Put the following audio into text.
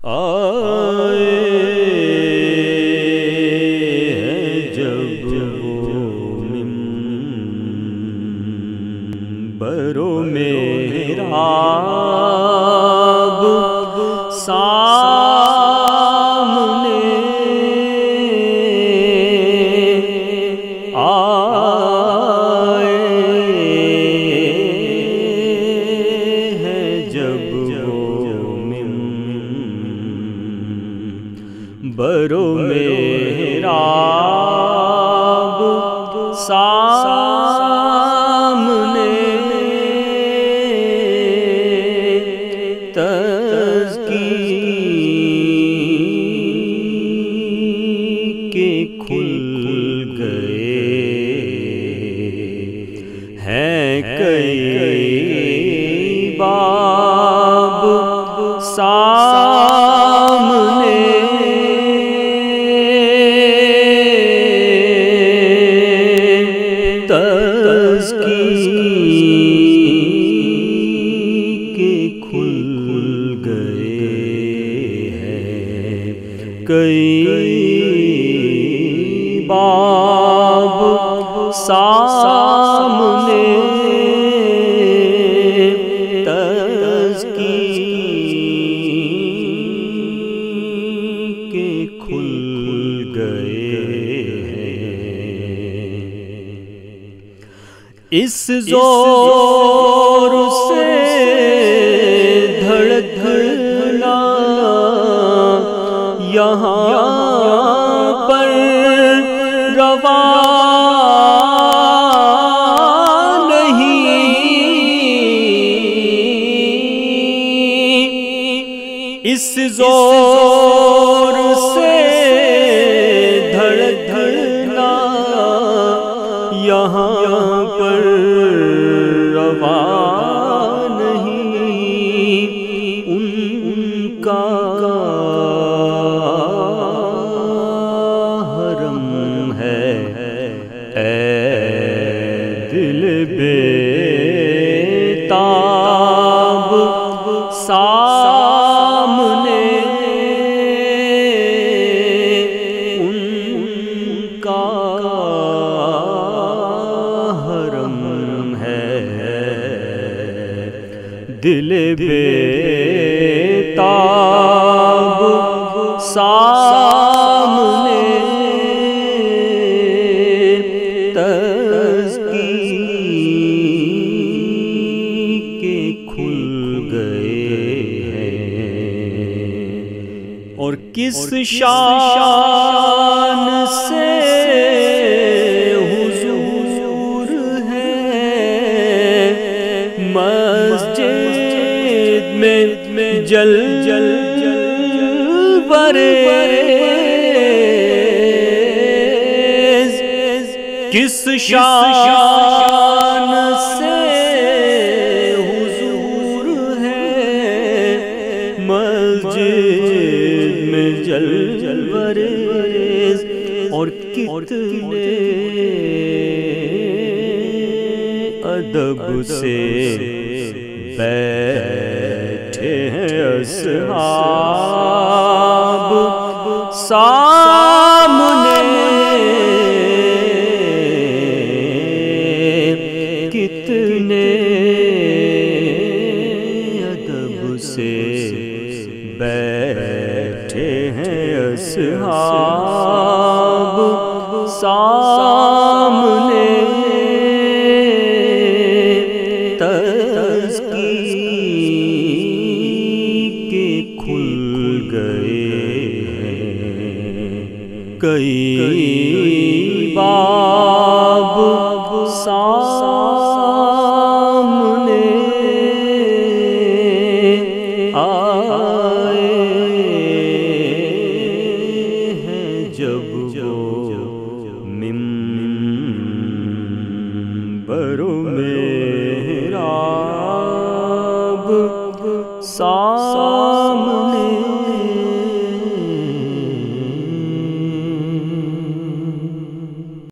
آئے جب وہ منبر و محراب سامنے آئے ہیں جب منبر و محراب سامنے تذکیر کے کھل گئے ہیں کئی باب سامنے تذکیر کے کھل گئے ہیں کئی باب سامنے تذکیر کے کھل گئے ہیں اس زور سے دھڑکنا یہاں پر روا نہیں اس زور سے دھڑکنا یہاں پر روا نہیں ان کا حرم ہے اے دل بے تاب سامنے ان کا حرم ہے دل بے تاب سامنے تذکیر کے کھل گئے ہیں اور کس شان سے حضور ہے مسجد میں جل جل بریز کس شان سے حضور ہے مسجد میں جل جل بریز اور کتنے ادب سے بیٹھے ہیں اصحاب سامنے کتنے ادب سے بیٹھے ہیں اصحاب سامنے تذکیر کے کھل گئے ہیں کئی باب سامنے آئے ہیں جب منبر و محراب سامنے